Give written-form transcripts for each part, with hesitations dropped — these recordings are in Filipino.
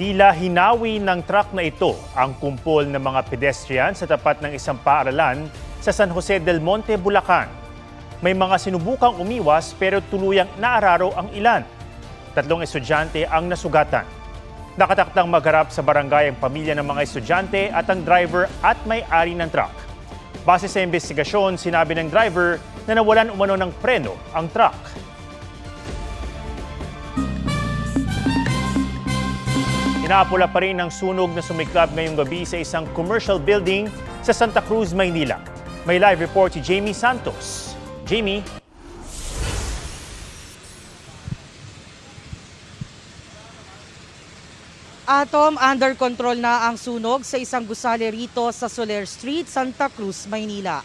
Tila hinawi ng truck na ito ang kumpol ng mga pedestrian sa tapat ng isang paaralan sa San Jose del Monte, Bulacan. May mga sinubukang umiwas pero tuluyang naararo ang ilan. 3 estudyante ang nasugatan. Nakatakdang magharap sa barangay ang pamilya ng mga estudyante at ang driver at may-ari ng truck. Base sa investigasyon, sinabi ng driver na nawalan umano ng preno ang truck. Inaapula pa rin ang sunog na sumiklab ngayong gabi sa isang commercial building sa Santa Cruz, Maynila. May live report si Jamie Santos. Jamie? Atom, under control na ang sunog sa isang gusali rito sa Soler Street, Santa Cruz, Maynila.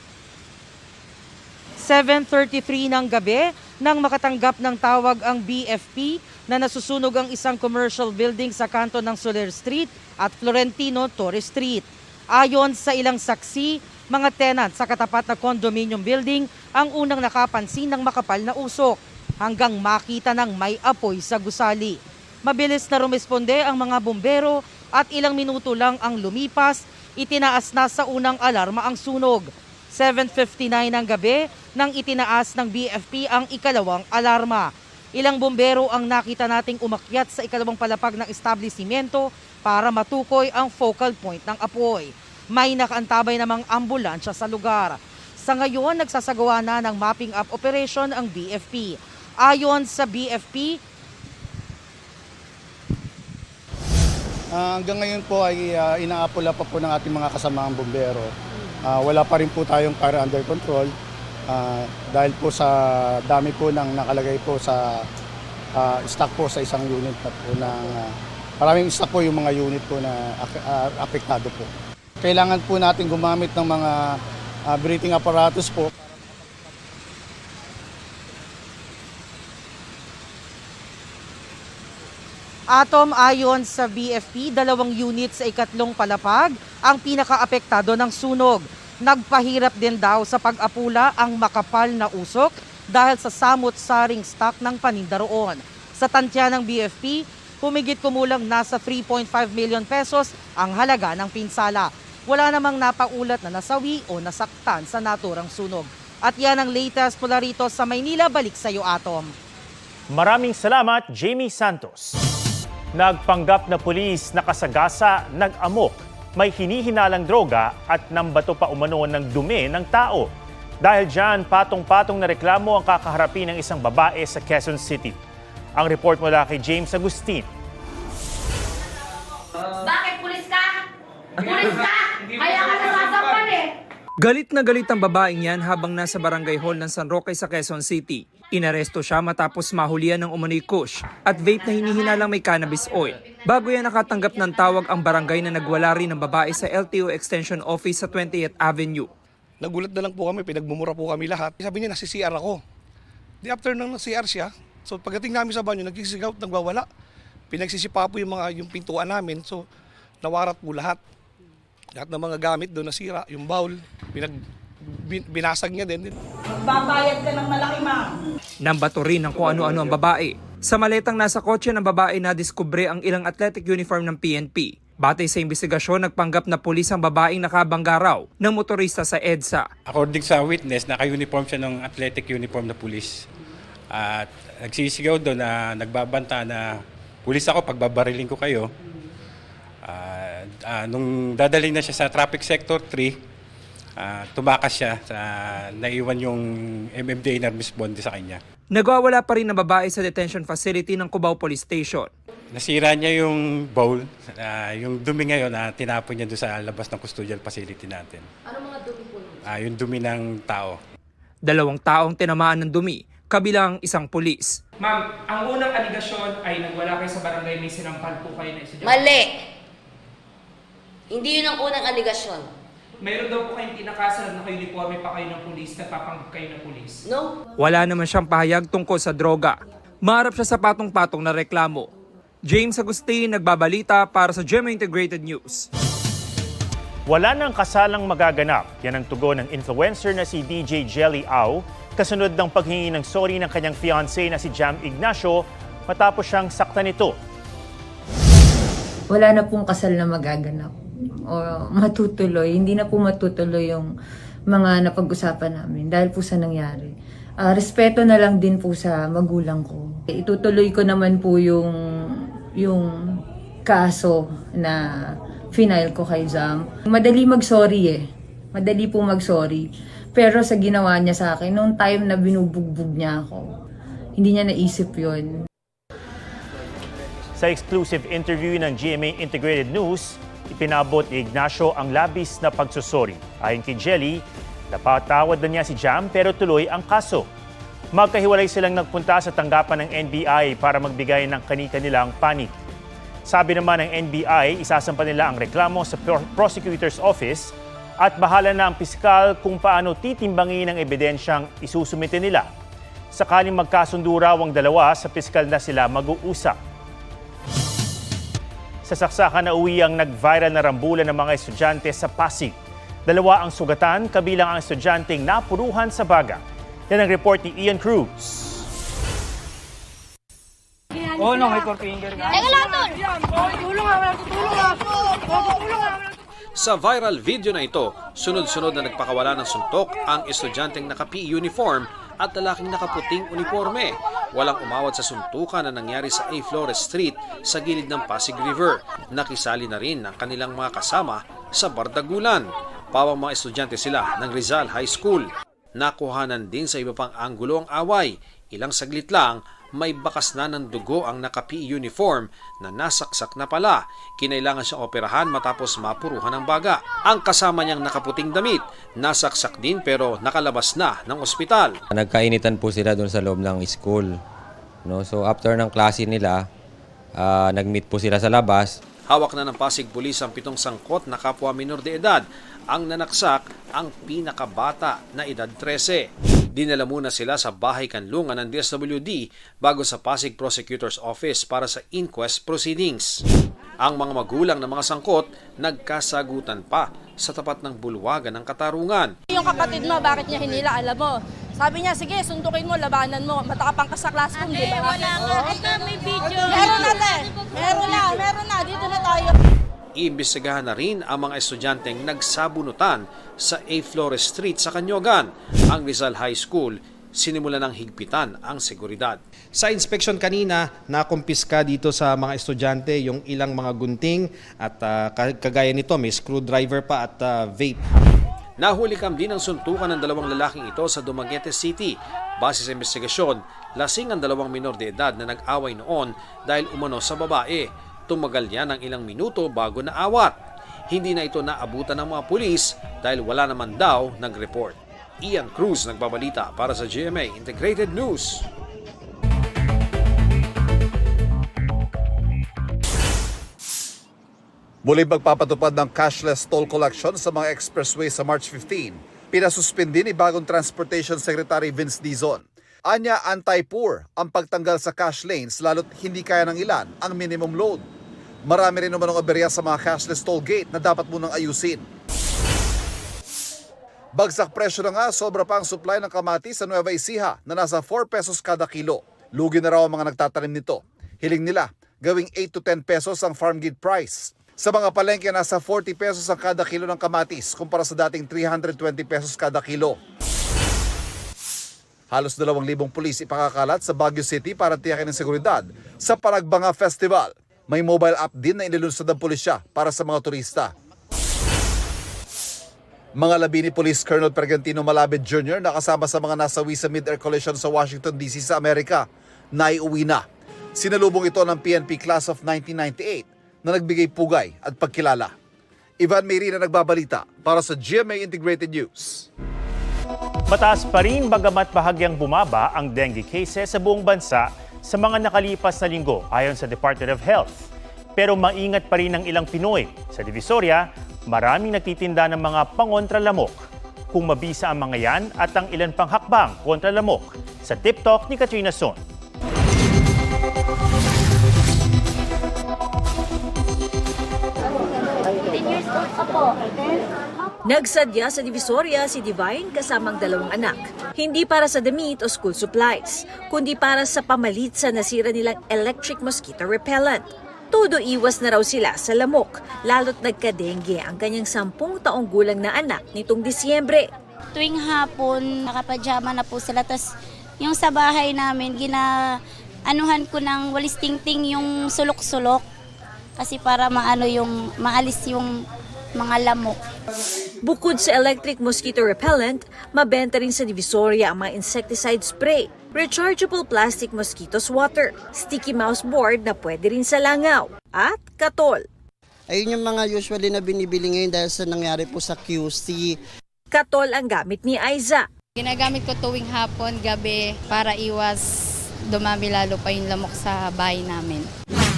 7:33 ng gabi nang makatanggap ng tawag ang BFP na nasusunog ang isang commercial building sa kanto ng Soler Street at Florentino Torres Street. Ayon sa ilang saksi, mga tenant sa katapat na condominium building ang unang nakapansin ng makapal na usok hanggang makita ng may apoy sa gusali. Mabilis na rumisponde ang mga bumbero at ilang minuto lang ang lumipas, itinaas na sa unang alarma ang sunog. 7:59 ng gabi nang itinaas ng BFP ang ikalawang alarma. Ilang bumbero ang nakita nating umakyat sa ikalawang palapag ng establishmento para matukoy ang focal point ng apoy. May nakaantabay namang ambulansya sa lugar. Sa ngayon, nagsasagawa na ng mapping up operation ang BFP. Ayon sa BFP, hanggang ngayon po ay inaapula pa po ng ating mga kasamaang bumbero. Wala pa rin po tayong fire under control dahil po sa dami po ng nakalagay po sa stock po sa isang unit na po maraming stock po yung mga unit po na apektado po. Kailangan po natin gumamit ng mga breathing apparatus po. Atom, ayon sa BFP, 2 unit sa ikatlong palapag ang pinakaapektado ng sunog. Nagpahirap din daw sa pag-apula ang makapal na usok dahil sa samot-saring stock ng paninda roon. Sa tantya ng BFP, humigit kumulang nasa 3.5 million pesos ang halaga ng pinsala. Wala namang napaulat na nasawi o nasaktan sa naturang sunog. At yan ang latest mula rito sa Maynila. Balik sa iyo, Atom. Maraming salamat, Jamie Santos. Nagpanggap na pulis na kasagasa, nag-amok, may hinihinalang droga at nambato pa umano ng dumi ng tao. Dahil dyan, patong-patong na reklamo ang kakaharapin ng isang babae sa Quezon City. Ang report mula kay James Agustin. Bakit pulis ka? Pulis ka? Kaya ka nasasampan eh. Galit na galit ang babaeng yan habang nasa barangay hall ng San Roque sa Quezon City. Inaresto siya matapos mahulihan ng umano'y kush at vape na hinihinalang may cannabis oil. Bago yan nakatanggap ng tawag ang barangay na nagwala rin ng babae sa LTO Extension Office sa 20th Avenue. Nagulat na lang po kami, pinagmumura po kami lahat. Sabi niya, nasi CR ako. Di after nang CR siya, so pagdating namin sa banyo, nagsisigaw at nagwawala. Pinagsisipa po yung pintuan namin, so nawarat po lahat. Lahat ng mga gamit doon nasira, yung bowl, binasag niya din. Magbabayad ka ng malaki, ma'am. Nambato rin ng kung ano-ano ang babae. Sa maletang nasa kotse ng babae na diskubre ang ilang athletic uniform ng PNP. Batay sa investigasyon, nagpanggap na pulis ang babaeng nakabangga raw ng motorista sa EDSA. According sa witness, naka-uniform siya ng athletic uniform na pulis. At nagsisigaw doon na nagbabanta na pulis ako, pagbabariling ko kayo. Nung dadaling na siya sa traffic sector 3, tumakas siya, naiwan yung MMDA na responde sa kanya. Nagwawala pa rin ang babae sa detention facility ng Cubao Police Station. Nasira niya yung bowl, yung dumi ngayon na tinapon niya doon sa labas ng custodial facility natin. Ano mga dumi po? Yung dumi ng tao. 2 taong tinamaan ng dumi, kabilang isang pulis. Ma'am, ang unang aligasyon ay nagwala kayo sa barangay, may sinampal po kayo na estudyante. Mali! Hindi yun ang unang aligasyon. Mayroon daw po kayong tinakasan na naka-uniforme pa kayo ng pulis, nagpapanggap kayo ng pulis. No? Wala naman siyang pahayag tungkol sa droga. Maharap siya sa patong-patong na reklamo. James Agustin, nagbabalita para sa GMA Integrated News. Wala nang kasalang magaganap. Yan ang tugon ng influencer na si DJ Jelly Au kasunod ng paghingi ng sorry ng kanyang fiancé na si Jam Ignacio matapos siyang saktan nito. wala na pong kasal na magaganap o matutuloy. Hindi na po matutuloy yung mga napag-usapan namin dahil po sa nangyari. Respeto na lang din po sa magulang ko. Itutuloy ko naman po yung kaso na final ko kay Jam. Madali mag-sorry Madali po mag-sorry. Pero sa ginawa niya sa akin, nung time na binubugbog niya ako, hindi niya naisip yon. Sa exclusive interview ng GMA Integrated News, ipinabot ni Ignacio ang labis na pagsusori. Ayon kay Jelly, napatawad na niya si Jam pero tuloy ang kaso. Magkahiwalay silang nagpunta sa tanggapan ng NBI para magbigay ng kani-kanilang panig. Sabi naman ng NBI, isasampa nila ang reklamo sa prosecutor's office at bahala na ang piskal kung paano titimbangin ang ebidensyang isusumite nila. Sakaling magkasundo raw ang dalawa, sa piskal na sila mag-uusap. Sa saksakan na uwi ang nag-viral na rambulan ng mga estudyante sa Pasig. 2 ang sugatan, kabilang ang estudyanteng napuruhan sa baga. Yan ang report ni Ian Cruz. Sa viral video na ito, sunod-sunod na nagpakawala ng suntok ang estudyanteng naka-PE uniform at lalaking nakaputing uniforme. Walang umawat sa suntukan na nangyari sa A. Flores Street sa gilid ng Pasig River. Nakisali na rin ang kanilang mga kasama sa bardagulan. Pawang mga estudyante sila ng Rizal High School. Nakuhanan din sa iba pang anggulo ang away. Ilang saglit lang, may bakas na ng dugo ang naka-PE uniform na nasaksak na pala. Kinailangan siyang operahan matapos mapuruhan ng baga. Ang kasama niyang nakaputing damit, nasaksak din pero nakalabas na ng ospital. Nagkainitan po sila doon sa loob ng school. No? So after ng klase nila, nag-meet po sila sa labas. Hawak na ng Pasig Police ang 7 sangkot na kapwa minor de edad. Ang nanaksak, ang pinakabata na edad 13. Dinala muna sila sa bahay kanlungan ng DSWD bago sa Pasig Prosecutor's Office para sa inquest proceedings. Ang mga magulang ng mga sangkot nagkasagutan pa sa tapat ng bulwagan ng Katarungan. Yung kapatid mo, bakit niya hinila? Alam mo, sabi niya, sige, suntukin mo, labanan mo, matapang ka sa classroom, di ba? Wala nga, ito may video. Meron na, dito na tayo. Iimbestigahan na rin ang mga estudyanteng nagsabunutan sa A. Flores Street sa Canyogan. Ang Rizal High School, sinimula ng higpitan ang seguridad. Sa inspection kanina, nakumpiska dito sa mga estudyante yung ilang mga gunting at kagaya nito may screwdriver pa at vape. Nahulikam din ang suntukan ng 2 lalaking ito sa Dumaguete City. Base sa investigasyon, lasing ang 2 minor de edad na nag-away noon dahil umano sa babae. Tumagal yan ng ilang minuto bago naawat. Hindi na ito naabutan ng mga pulis dahil wala naman daw nag-report. Ian Cruz nagbabalita para sa GMA Integrated News. Muli magpapatupad ng cashless toll collection sa mga expressway sa March 15. Pinasuspindi ni bagong Transportation Secretary Vince Dizon. Anya anti-poor ang pagtanggal sa cash lanes lalo't hindi kaya ng ilan ang minimum load. Marami rin naman ang aberya sa mga cashless toll gate na dapat munang ayusin. Bagsak presyo na nga, sobra pa ang supply ng kamatis sa Nueva Ecija na nasa 4 pesos kada kilo. Lugi na raw ang mga nagtatanim nito. Hiling nila, gawing 8 to 10 pesos ang farm gate price. Sa mga palengke, nasa 40 pesos ang kada kilo ng kamatis kumpara sa dating 320 pesos kada kilo. Halos 2,000 pulis ipakakalat sa Baguio City para tiyakin ang seguridad sa Paragbanga Festival. May mobile app din na inilunsad ng pulisya para sa mga turista. Mga labi ni Police Colonel Pergentino Malabed Jr. na kasama sa mga nasawi sa mid-air collision sa Washington DC sa Amerika, naiuwi na. Sinalubong ito ng PNP Class of 1998 na nagbigay pugay at pagkilala. Ivan Mayrina nagbabalita para sa GMA Integrated News. Mataas pa rin bagamat bahagyang bumaba ang dengue cases sa buong bansa sa mga nakalipas na linggo ayon sa Department of Health. Pero maingat pa rin ang ilang Pinoy. Sa Divisoria, maraming nagtitinda ng mga pangontralamok. Kung mabisa ang mga yan at ang ilan pang hakbang kontra lamok. Sa Tip Talk ni Katrina Son. Nagsadya sa Divisoria si Divine kasamang 2 anak. Hindi para sa damit o school supplies, kundi para sa pamalit sa nasira nilang electric mosquito repellent. Todo iwas na raw sila sa lamok, lalo't nagka-dengue ang kanyang 10 taong gulang na anak nitong Disyembre. Tuwing hapon, nakapajama na po sila. Tapos yung sa bahay namin, anuhan ko ng walis tingting yung sulok-sulok. Kasi para maalis yung mga lamok. Bukod sa electric mosquito repellent, mabenta rin sa Divisoria ang mga insecticide spray, rechargeable plastic mosquito swatter, sticky mouse board na pwede rin sa langaw, at katol. Ayun yung mga usually na binibili ngayon dahil sa nangyari po sa QC. Katol ang gamit ni Aiza. Ginagamit ko tuwing hapon, gabi, para iwas dumami lalo pa yung lamok sa bahay namin.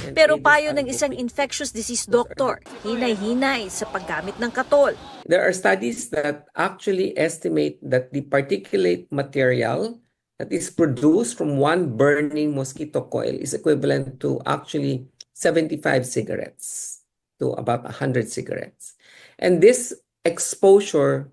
Pero payo ng isang infectious disease doctor, hinay-hinay sa paggamit ng katol. There are studies that actually estimate that the particulate material that is produced from one burning mosquito coil is equivalent to actually 75 cigarettes, to about 100 cigarettes. And this exposure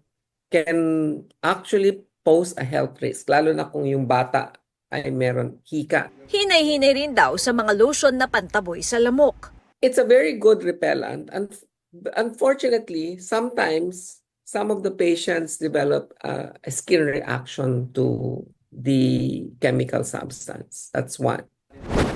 can actually pose a health risk, lalo na kung yung bata ay meron hika. Hinay-hinay rin daw sa mga lotion na pantaboy sa lamok. It's a very good repellent, and unfortunately, sometimes some of the patients develop a skin reaction to the chemical substance. That's one.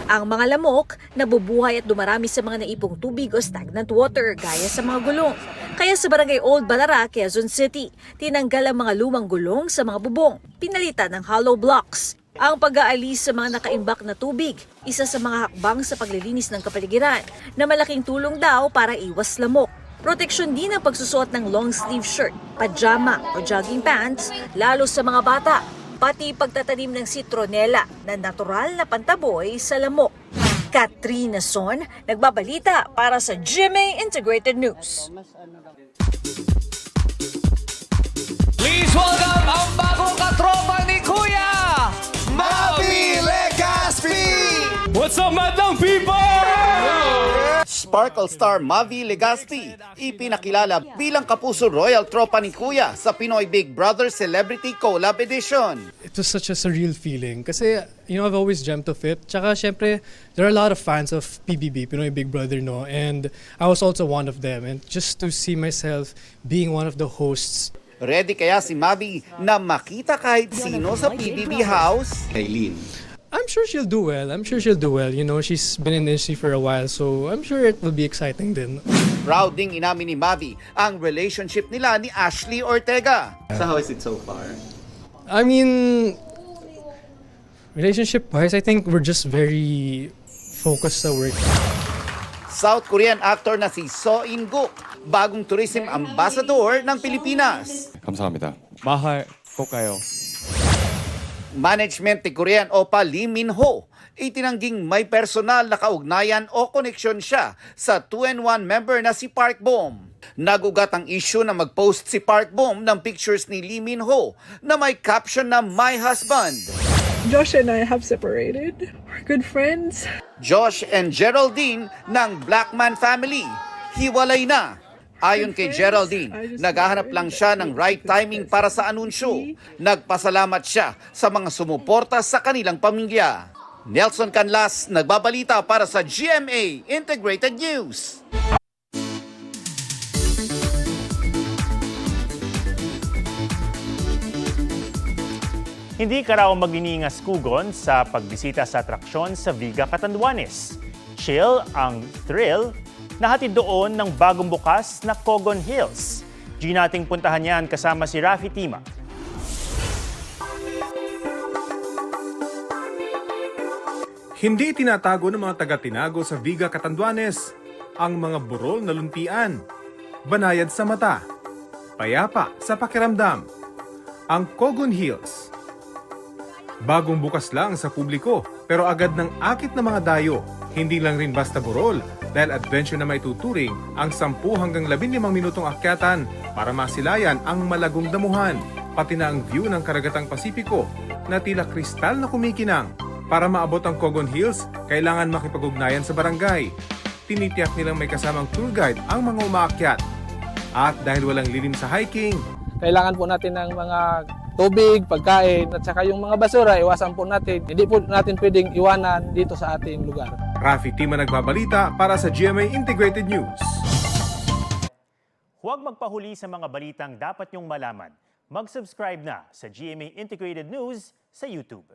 Ang mga lamok nabubuhay at dumarami sa mga naipong tubig o stagnant water gaya sa mga gulong. Kaya sa Barangay Old Balara, Quezon City, tinanggal ang mga lumang gulong sa mga bubong, pinalitan ng hollow blocks. Ang pag-aalis sa mga nakaimbak na tubig, isa sa mga hakbang sa paglilinis ng kapaligiran na malaking tulong daw para iwas lamok. Proteksyon din ang pagsusuot ng long sleeve shirt, pajama o jogging pants, lalo sa mga bata. Pati pagtatanim ng citronella na natural na pantaboy sa lamok. Katrina Son, nagbabalita para sa GMA Integrated News. Please welcome ang bagong katropa ni Kuya, Mavi Legaspi! What's up, madlang people? Sparkle star Mavi Legaspi, ipinakilala bilang kapuso royal tropa ni Kuya sa Pinoy Big Brother Celebrity Collab Edition. It was such a surreal feeling kasi, I've always dreamt of it. Tsaka, syempre, there are a lot of fans of PBB, Pinoy Big Brother, no? And I was also one of them. And just to see myself being one of the hosts. Ready kaya si Mavi na makita kahit sino sa PBB house? I'm sure she'll do well. She's been in the industry for a while, so I'm sure it will be exciting din. Proud ding inamin ni Mavi ang relationship nila ni Ashley Ortega. So how is it so far? I mean, relationship-wise, I think we're just very focused sa work. South Korean actor na si So In-guk, bagong tourism ambassador ng Pilipinas. 감사합니다. mahal ko kayo. Management ni Korean Opa Lee Min-ho, itinangging may personal na kaugnayan o koneksyon siya sa 2-in-1 member na si Park Bom. Nagugat ang issue na mag-post si Park Bom ng pictures ni Lee Min-ho na may caption na My Husband. Josh and I have separated. We're good friends. Josh and Geraldine ng Blackman family, hiwalay na. Ayon kay Geraldine, naghahanap lang siya ng right timing para sa anunsyo. Nagpasalamat siya sa mga sumuporta sa kanilang pamilya. Nelson Canlas, nagbabalita para sa GMA Integrated News. Hindi ka raw magniningas kugon sa pagbisita sa atraksyon sa Viga Catanduanes. Chill ang thrill na hatid doon ng bagong bukas na Cogon Hills. Di nating puntahan yan kasama si Rafi Tima. Hindi tinatago ng mga taga-Tinago sa Viga Catanduanes ang mga burol na luntian, banayad sa mata, payapa sa pakiramdam, ang Cogon Hills. Bagong bukas lang sa publiko pero agad ng akit na mga dayo. Hindi lang rin basta burol dahil adventure na may tuturing ang 10 hanggang 15 minutong akyatan para masilayan ang malagong damuhan, pati na ang view ng karagatang Pasipiko na tila kristal na kumikinang. Para maabot ang Cogon Hills, kailangan makipag-ugnayan sa barangay. Tinitiyak nilang may kasamang tour guide ang mga umaakyat. At dahil walang lilim sa hiking, Kailangan po natin ng mga tubig, pagkain, at saka yung mga basura, iwasan po natin. Hindi po natin pwedeng iwanan dito sa ating lugar. Rafi Tima nagbabalita para sa GMA Integrated News. Huwag magpahuli sa mga balitang dapat niyong malaman. Mag-subscribe na sa GMA Integrated News sa YouTube.